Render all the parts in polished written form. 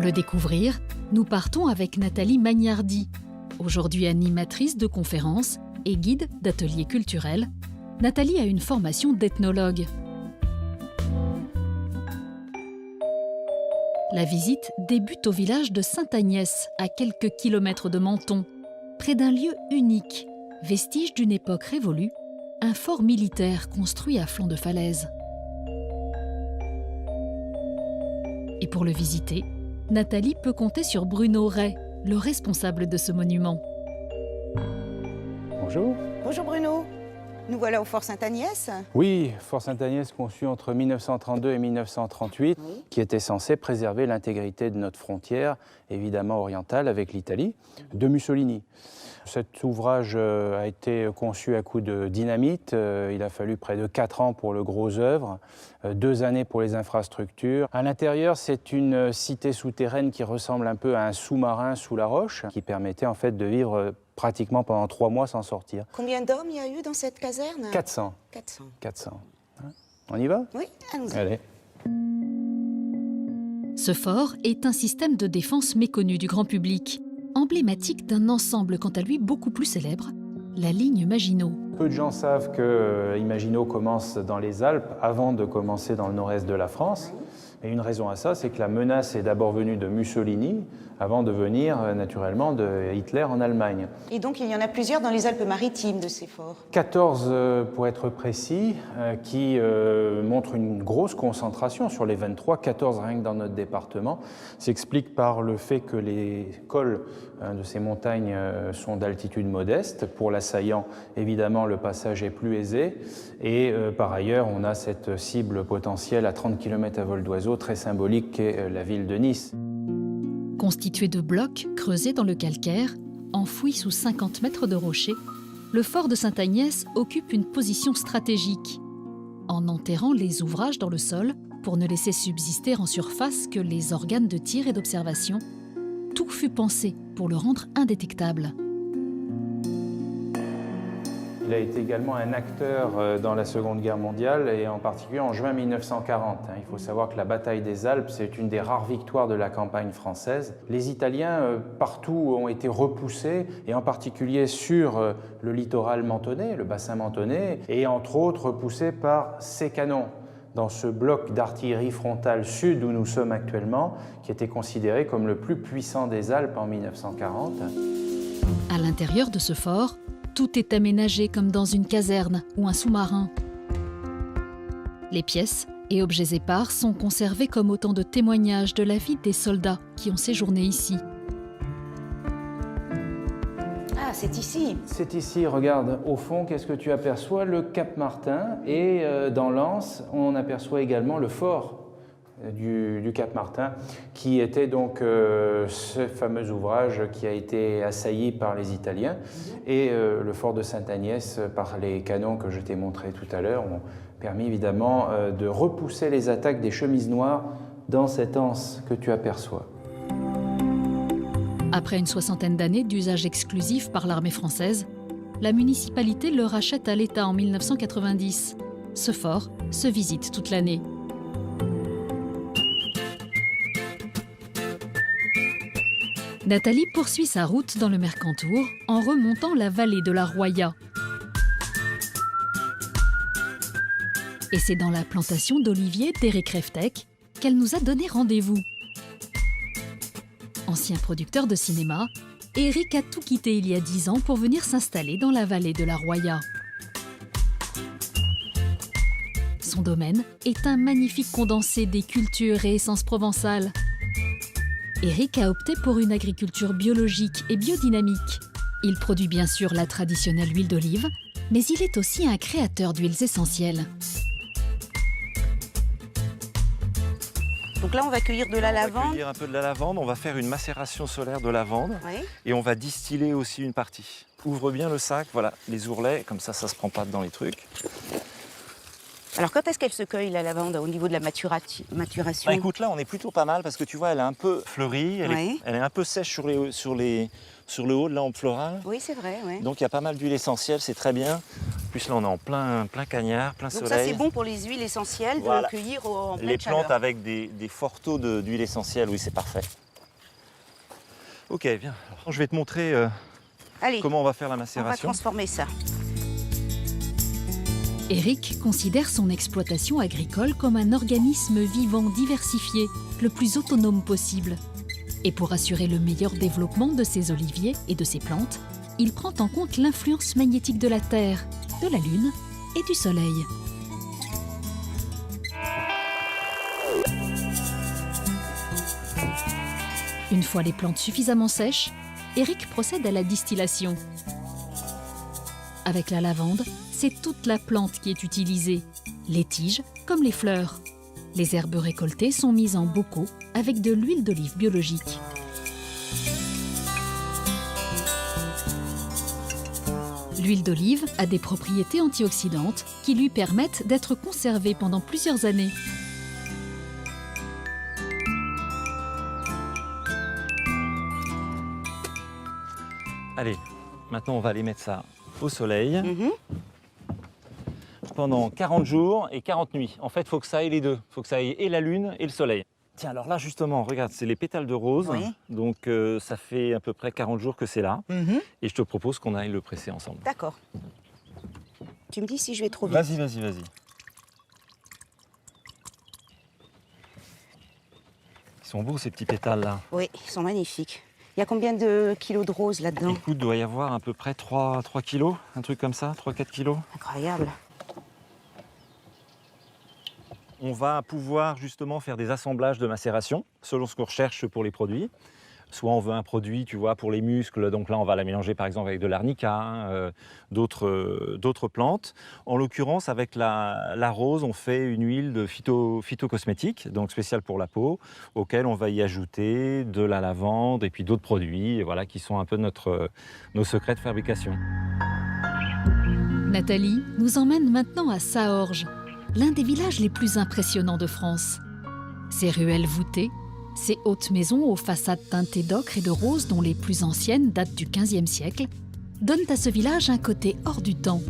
Pour le découvrir, nous partons avec Nathalie Magnardi, aujourd'hui animatrice de conférences et guide d'ateliers culturels. Nathalie a une formation d'ethnologue. La visite débute au village de Sainte-Agnès, à quelques kilomètres de Menton, près d'un lieu unique, vestige d'une époque révolue, un fort militaire construit à flanc de falaise. Et pour le visiter, Nathalie peut compter sur Bruno Ray, le responsable de ce monument. Bonjour. Bonjour Bruno. Nous voilà au Fort Sainte-Agnès. Oui, Fort Sainte-Agnès conçu entre 1932 et 1938, oui, qui était censé préserver l'intégrité de notre frontière, évidemment orientale, avec l'Italie, de Mussolini. Cet ouvrage a été conçu à coup de dynamite. Il a fallu près de 4 ans pour le gros œuvre, 2 années pour les infrastructures. À l'intérieur, c'est une cité souterraine qui ressemble un peu à un sous-marin sous la roche, qui permettait en fait de vivre pratiquement pendant 3 mois sans sortir. Combien d'hommes il y a eu dans cette caserne? 400. 400. 400. On y va? Oui, allons-y. Allez. Ce fort est un système de défense méconnu du grand public, emblématique d'un ensemble quant à lui beaucoup plus célèbre, la ligne Maginot. Peu de gens savent que Maginot commence dans les Alpes avant de commencer dans le nord-est de la France. Et une raison à ça, c'est que la menace est d'abord venue de Mussolini, avant de venir naturellement de Hitler en Allemagne. Et donc il y en a plusieurs dans les Alpes-Maritimes de ces forts? 14 pour être précis, qui montrent une grosse concentration sur les 23, 14 rien que dans notre département. S'explique par le fait que les cols de ces montagnes sont d'altitude modeste. Pour l'assaillant, évidemment, le passage est plus aisé. Et par ailleurs, on a cette cible potentielle à 30 km à vol d'oiseau, très symbolique, qu'est la ville de Nice. Constitué de blocs creusés dans le calcaire, enfoui sous 50 mètres de rochers, le fort de Sainte-Agnès occupe une position stratégique. En enterrant les ouvrages dans le sol, pour ne laisser subsister en surface que les organes de tir et d'observation, tout fut pensé pour le rendre indétectable. Il a été également un acteur dans la Seconde Guerre mondiale et en particulier en juin 1940. Il faut savoir que la bataille des Alpes, c'est une des rares victoires de la campagne française. Les Italiens, partout, ont été repoussés et en particulier sur le littoral mentonnais, le bassin mentonnais, et entre autres repoussés par ces canons dans ce bloc d'artillerie frontale sud où nous sommes actuellement, qui était considéré comme le plus puissant des Alpes en 1940. À l'intérieur de ce fort, tout est aménagé comme dans une caserne ou un sous-marin. Les pièces et objets épars sont conservés comme autant de témoignages de la vie des soldats qui ont séjourné ici. Ah, c'est ici. C'est ici, regarde, au fond, qu'est-ce que tu aperçois? Le Cap Martin, et dans l'Anse, on aperçoit également le fort du Cap Martin, qui était donc ce fameux ouvrage qui a été assailli par les Italiens, et le fort de Sainte-Agnès, par les canons que je t'ai montrés tout à l'heure, ont permis évidemment de repousser les attaques des chemises noires dans cette anse que tu aperçois. Après une 60aine d'années d'usage exclusif par l'armée française, la municipalité le rachète à l'État en 1990. Ce fort se visite toute l'année. Nathalie poursuit sa route dans le Mercantour en remontant la vallée de la Roya. Et c'est dans la plantation d'oliviers d'Éric Reftec qu'elle nous a donné rendez-vous. Ancien producteur de cinéma, Éric a tout quitté il y a 10 ans pour venir s'installer dans la vallée de la Roya. Son domaine est un magnifique condensé des cultures et essences provençales. Éric a opté pour une agriculture biologique et biodynamique. Il produit bien sûr la traditionnelle huile d'olive, mais il est aussi un créateur d'huiles essentielles. Donc là, on va cueillir de la lavande. On va cueillir un peu de la lavande, on va faire une macération solaire de lavande, Oui. et on va distiller aussi une partie. Ouvre bien le sac, voilà, les ourlets, comme ça ne se prend pas dans les trucs. Alors quand est-ce qu'elle se cueille la lavande au niveau de la maturation? Bah, écoute, là on est plutôt pas mal parce que tu vois, elle est un peu fleurie, Oui. elle est un peu sèche sur le haut de l'ample floral. Oui, c'est vrai. Oui. Donc il y a pas mal d'huile essentielle, c'est très bien. En plus là on est en plein cagnard, plein Donc soleil. ça c'est bon pour les huiles essentielles de Voilà. cueillir en pleine Les chaleur. plantes avec des forts taux d'huile essentielle, oui c'est parfait. Ok, viens. Alors, je vais te montrer Allez, comment on va faire la on va macération. transformer ça. Éric considère son exploitation agricole comme un organisme vivant diversifié, le plus autonome possible. Et pour assurer le meilleur développement de ses oliviers et de ses plantes, il prend en compte l'influence magnétique de la Terre, de la Lune et du Soleil. Une fois les plantes suffisamment sèches, Éric procède à la distillation. Avec la lavande, c'est toute la plante qui est utilisée, les tiges comme les fleurs. Les herbes récoltées sont mises en bocaux avec de l'huile d'olive biologique. L'huile d'olive a des propriétés antioxydantes qui lui permettent d'être conservée pendant plusieurs années. Allez, maintenant on va aller mettre ça au soleil pendant 40 jours et 40 nuits. En fait, il faut que ça ait les deux. Il faut que ça ait et la lune et le soleil. Tiens, alors là justement, regarde, c'est les pétales de rose. Oui. Donc ça fait à peu près 40 jours que c'est là. Et je te propose qu'on aille le presser ensemble. D'accord. Tu me dis si je vais trop vite. Vas-y, vas-y, vas-y. Ils sont beaux ces petits pétales là. Oui, ils sont magnifiques. Il y a combien de kilos de roses là-dedans? Écoute, il doit y avoir à peu près 3 kilos, un truc comme ça, 3-4 kilos. Incroyable. On va pouvoir justement faire des assemblages de macération selon ce qu'on recherche pour les produits. Soit on veut un produit, tu vois, pour les muscles, donc là on va la mélanger par exemple avec de l'arnica, d'autres plantes. En l'occurrence, avec la rose, on fait une huile de phytocosmétique, donc spéciale pour la peau, auquel on va y ajouter de la lavande et puis d'autres produits, voilà, qui sont un peu nos secrets de fabrication. Nathalie nous emmène maintenant à Saorge, l'un des villages les plus impressionnants de France. Ses ruelles voûtées, ses hautes maisons aux façades teintées d'ocre et de rose dont les plus anciennes datent du XVe siècle, donnent à ce village un côté hors du temps.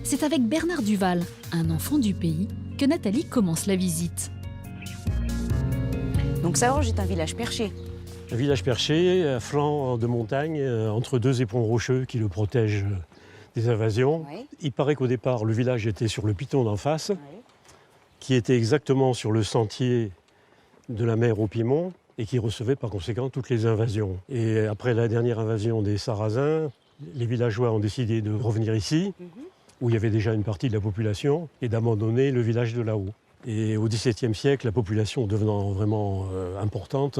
C'est avec Bernard Duval, un enfant du pays, que Nathalie commence la visite. Donc Saorge est un village perché. Un village perché, à flanc de montagne, entre deux éperons rocheux qui le protègent des invasions. Oui. Il paraît qu'au départ, le village était sur le piton d'en face, Oui. qui était exactement sur le sentier de la mer au Piémont et qui recevait par conséquent toutes les invasions. Et après la dernière invasion des Sarrasins, les villageois ont décidé de revenir ici, où il y avait déjà une partie de la population, et d'abandonner le village de là-haut. Et au XVIIe siècle, la population devenant vraiment importante,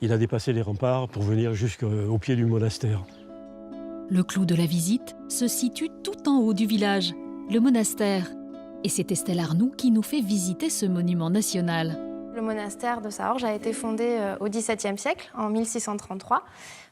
il a dépassé les remparts pour venir jusqu'au pied du monastère. Le clou de la visite se situe tout en haut du village, le monastère. Et c'est Estelle Arnoux qui nous fait visiter ce monument national. Le monastère de Saorge a été fondé au XVIIe siècle, en 1633,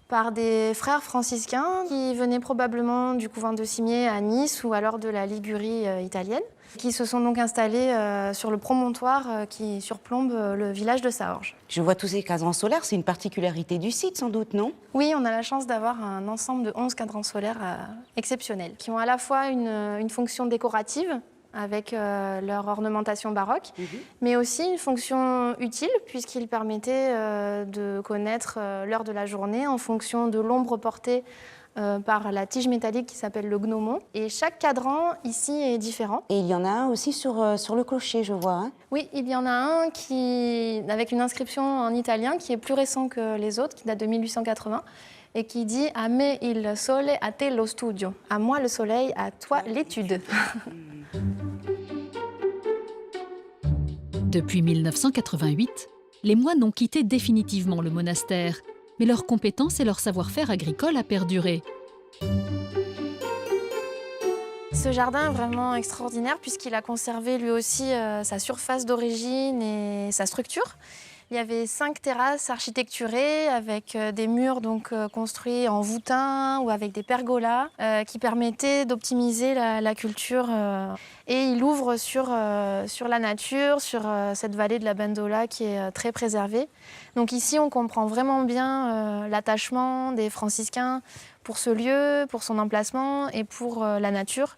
par des frères franciscains qui venaient probablement du couvent de Cimiez à Nice ou alors de la Ligurie italienne, qui se sont donc installés sur le promontoire qui surplombe le village de Saorge. Je vois tous ces cadrans solaires, c'est une particularité du site sans doute, non? Oui, on a la chance d'avoir un ensemble de 11 cadrans solaires exceptionnels, qui ont à la fois une fonction décorative, avec leur ornementation baroque, mais aussi une fonction utile puisqu'ils permettaient de connaître l'heure de la journée en fonction de l'ombre portée par la tige métallique qui s'appelle le gnomon. Et chaque cadran ici est différent. Et il y en a un aussi sur le clocher, je vois. Hein. Oui, il y en a un avec une inscription en italien qui est plus récent que les autres, qui date de 1880. Et qui dit « A me il sole, a te lo studio ». À moi le soleil, à toi l'étude. Depuis 1988, les moines ont quitté définitivement le monastère, mais leurs compétences et leur savoir-faire agricole a perduré. Ce jardin est vraiment extraordinaire puisqu'il a conservé lui aussi sa surface d'origine et sa structure. Il y avait 5 terrasses architecturées avec des murs donc, construits en voûtin ou avec des pergolas qui permettaient d'optimiser la culture. Et il ouvre sur la nature, sur cette vallée de la Bendola qui est très préservée. Donc ici, on comprend vraiment bien l'attachement des franciscains pour ce lieu, pour son emplacement et pour la nature,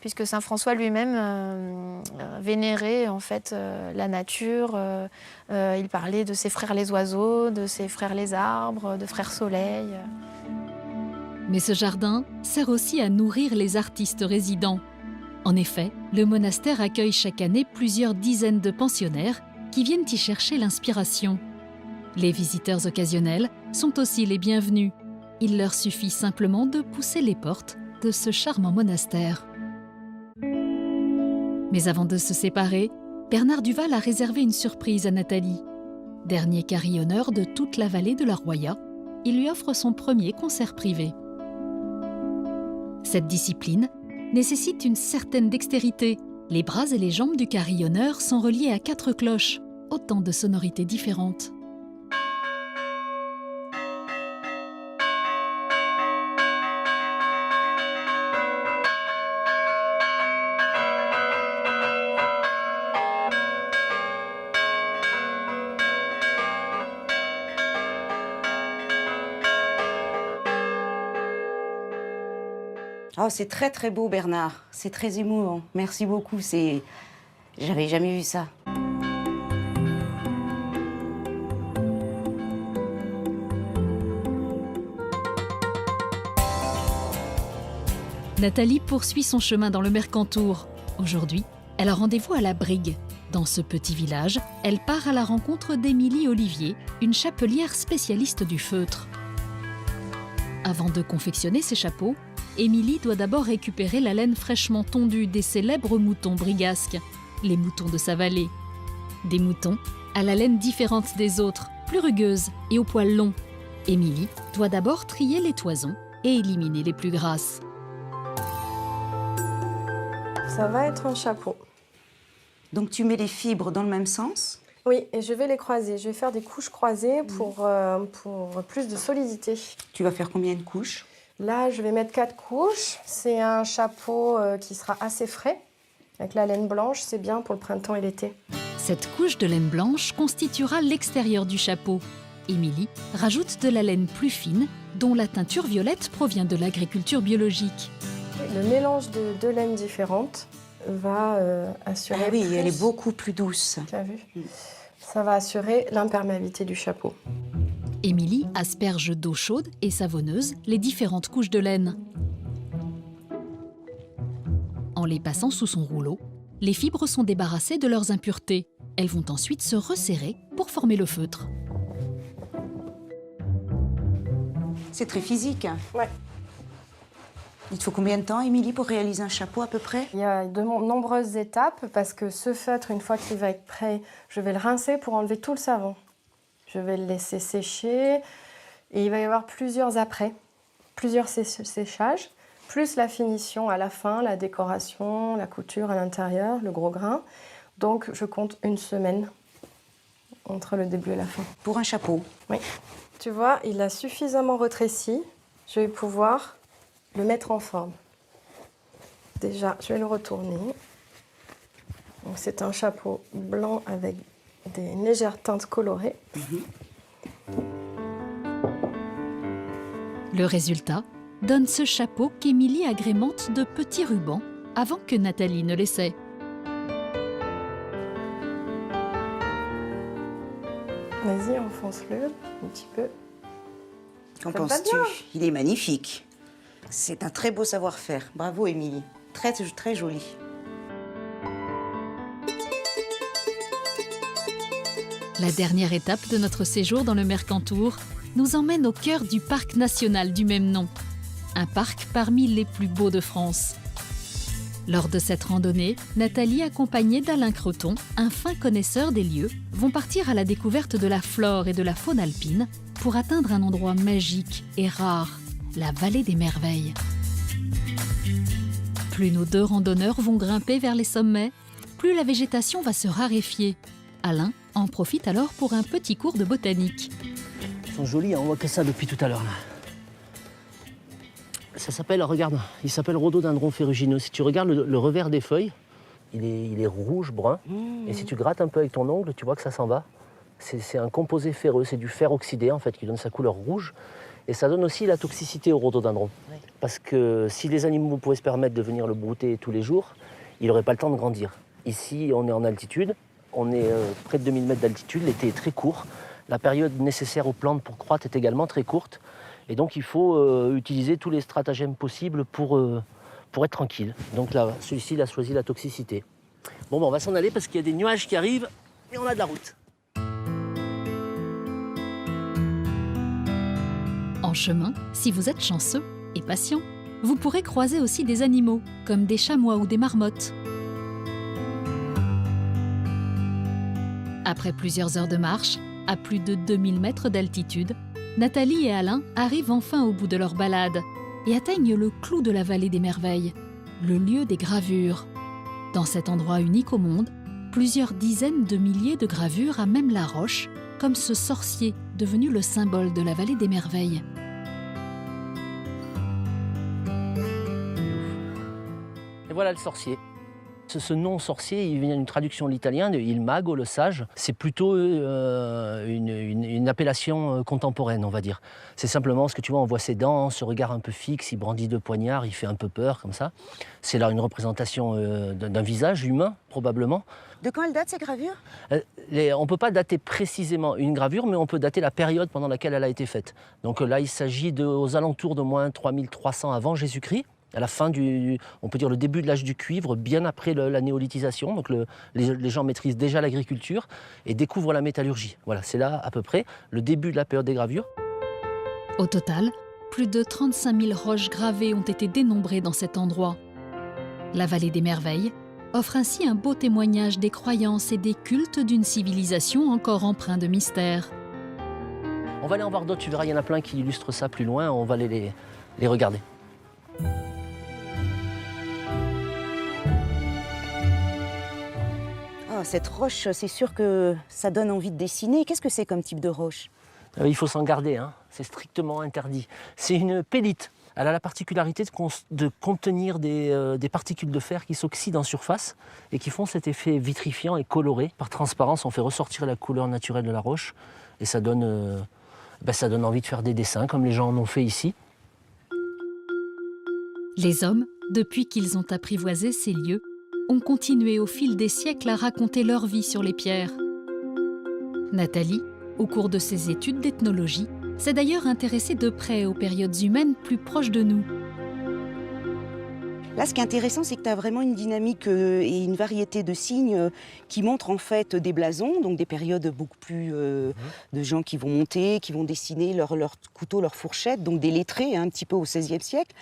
puisque saint François lui-même vénérait en fait la nature. Il parlait de ses frères les oiseaux, de ses frères les arbres, de frères soleil. Mais ce jardin sert aussi à nourrir les artistes résidents. En effet, le monastère accueille chaque année plusieurs dizaines de pensionnaires qui viennent y chercher l'inspiration. Les visiteurs occasionnels sont aussi les bienvenus. Il leur suffit simplement de pousser les portes de ce charmant monastère. Mais avant de se séparer, Bernard Duval a réservé une surprise à Nathalie. Dernier carillonneur de toute la vallée de la Roya, il lui offre son premier concert privé. Cette discipline nécessite une certaine dextérité. Les bras et les jambes du carillonneur sont reliés à 4 cloches, autant de sonorités différentes. Oh, c'est très très beau, Bernard. C'est très émouvant. Merci beaucoup. J'avais jamais vu ça. Nathalie poursuit son chemin dans le Mercantour. Aujourd'hui, elle a rendez-vous à la Brigue. Dans ce petit village, elle part à la rencontre d'Émilie Olivier, une chapelière spécialiste du feutre. Avant de confectionner ses chapeaux, Émilie doit d'abord récupérer la laine fraîchement tondue des célèbres moutons brigasques, les moutons de sa vallée. Des moutons à la laine différente des autres, plus rugueuse et aux poils longs. Émilie doit d'abord trier les toisons et éliminer les plus grasses. Ça va être un chapeau. Donc tu mets les fibres dans le même sens? Oui, et je vais les croiser. Je vais faire des couches croisées pour plus de solidité. Tu vas faire combien de couches? Là, je vais mettre 4 couches. C'est un chapeau qui sera assez frais. Avec la laine blanche, c'est bien pour le printemps et l'été. Cette couche de laine blanche constituera l'extérieur du chapeau. Émilie rajoute de la laine plus fine, dont la teinture violette provient de l'agriculture biologique. Le mélange de 2 laines différentes va assurer... Ah oui, elle est beaucoup plus douce. Tu as vu? Ça va assurer l'imperméabilité du chapeau. Émilie asperge d'eau chaude et savonneuse les différentes couches de laine. En les passant sous son rouleau, les fibres sont débarrassées de leurs impuretés. Elles vont ensuite se resserrer pour former le feutre. C'est très physique. Ouais. Il te faut combien de temps, Émilie, pour réaliser un chapeau à peu près? Il y a de nombreuses étapes parce que ce feutre, une fois qu'il va être prêt, je vais le rincer pour enlever tout le savon. Je vais le laisser sécher et il va y avoir plusieurs après, plusieurs séchages, plus la finition à la fin, la décoration, la couture à l'intérieur, le gros grain. Donc je compte 1 semaine entre le début et la fin. Pour un chapeau? Oui. Tu vois, il a suffisamment rétréci. Je vais pouvoir le mettre en forme. Déjà, je vais le retourner. C'est un chapeau blanc avec des légères teintes colorées. Le résultat donne ce chapeau qu'Émilie agrémente de petits rubans avant que Nathalie ne l'essaie. Vas-y, enfonce-le un petit peu. Qu'en Ça va penses-tu? bien. Il est magnifique. C'est un très beau savoir-faire. Bravo, Émilie. Très, très joli. La dernière étape de notre séjour dans le Mercantour nous emmène au cœur du parc national du même nom. Un parc parmi les plus beaux de France. Lors de cette randonnée, Nathalie, accompagnée d'Alain Creton, un fin connaisseur des lieux, vont partir à la découverte de la flore et de la faune alpine pour atteindre un endroit magique et rare, la vallée des merveilles. Plus nos 2 randonneurs vont grimper vers les sommets, plus la végétation va se raréfier. Alain en profite alors pour un petit cours de botanique. Ils sont jolis, on voit que ça depuis tout à l'heure. Ça s'appelle, regarde, il s'appelle rhododendron ferrugineux. Si tu regardes le revers des feuilles, il est rouge, brun. Et si tu grattes un peu avec ton ongle, tu vois que ça s'en va. C'est un composé ferreux, c'est du fer oxydé en fait qui donne sa couleur rouge. Et ça donne aussi la toxicité au rhododendron. Oui. Parce que si les animaux pouvaient se permettre de venir le brouter tous les jours, il n'aurait pas le temps de grandir. Ici, on est en altitude, on est près de 2000 mètres d'altitude, l'été est très court. La période nécessaire aux plantes pour croître est également très courte. Et donc il faut utiliser tous les stratagèmes possibles pour être tranquille. Donc là, celui-ci, il a choisi la toxicité. Bon, on va s'en aller parce qu'il y a des nuages qui arrivent et on a de la route. En chemin, si vous êtes chanceux et patient, vous pourrez croiser aussi des animaux, comme des chamois ou des marmottes. Après plusieurs heures de marche, à plus de 2000 mètres d'altitude, Nathalie et Alain arrivent enfin au bout de leur balade et atteignent le clou de la vallée des merveilles, le lieu des gravures. Dans cet endroit unique au monde, plusieurs dizaines de milliers de gravures à même la roche, comme ce sorcier devenu le symbole de la vallée des merveilles. Et voilà le sorcier. Ce nom sorcier, il vient d'une traduction de l'italien de il mago, le sage. C'est plutôt une appellation contemporaine, on va dire. C'est simplement ce que tu vois, on voit ses dents, ce regard un peu fixe, il brandit deux poignards, il fait un peu peur comme ça. C'est là une représentation d'un visage humain, probablement. De quand elle date, ces gravures? On ne peut pas dater précisément une gravure, mais on peut dater la période pendant laquelle elle a été faite. Donc là, il s'agit aux alentours de moins 3300 avant Jésus-Christ. À la fin on peut dire le début de l'âge du cuivre, bien après la néolithisation. Donc les gens maîtrisent déjà l'agriculture et découvrent la métallurgie. Voilà, c'est là à peu près le début de la période des gravures. Au total, plus de 35 000 roches gravées ont été dénombrées dans cet endroit. La vallée des merveilles offre ainsi un beau témoignage des croyances et des cultes d'une civilisation encore empreinte de mystère. On va aller en voir d'autres, tu verras, il y en a plein qui illustrent ça plus loin, on va aller les regarder. Oh, cette roche, c'est sûr que ça donne envie de dessiner. Qu'est-ce que c'est comme type de roche? Il faut s'en garder, hein. C'est strictement interdit. C'est une pellite. Elle a la particularité de contenir des particules de fer qui s'oxydent en surface et qui font cet effet vitrifiant et coloré. Par transparence, on fait ressortir la couleur naturelle de la roche et ça donne envie de faire des dessins comme les gens en ont fait ici. Les hommes, depuis qu'ils ont apprivoisé ces lieux, ont continué au fil des siècles à raconter leur vie sur les pierres. Nathalie, au cours de ses études d'ethnologie, s'est d'ailleurs intéressée de près aux périodes humaines plus proches de nous. Là, ce qui est intéressant, c'est que tu as vraiment une dynamique et une variété de signes qui montrent en fait des blasons, donc des périodes beaucoup plus de gens qui vont monter, qui vont dessiner leur couteau, leur fourchette, donc des lettrés un petit peu au XVIe siècle.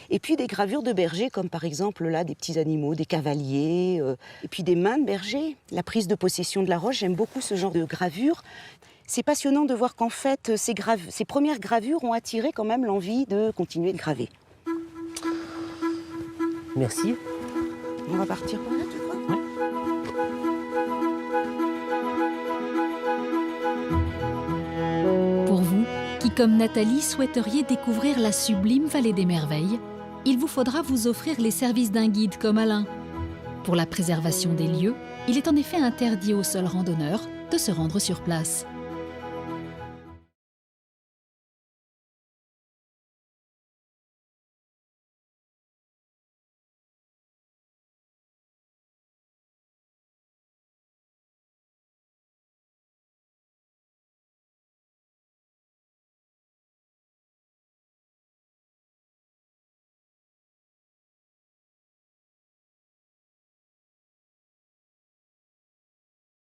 Et puis des gravures de bergers, comme par exemple là des petits animaux, des cavaliers, et puis des mains de bergers. La prise de possession de la roche, j'aime beaucoup ce genre de gravure. C'est passionnant de voir qu'en fait, ces premières gravures ont attiré quand même l'envie de continuer de graver. Merci. On va partir par là, tu crois? Ouais. Pour vous, qui comme Nathalie souhaiteriez découvrir la sublime vallée des merveilles, il vous faudra vous offrir les services d'un guide comme Alain. Pour la préservation des lieux, il est en effet interdit aux seuls randonneurs de se rendre sur place.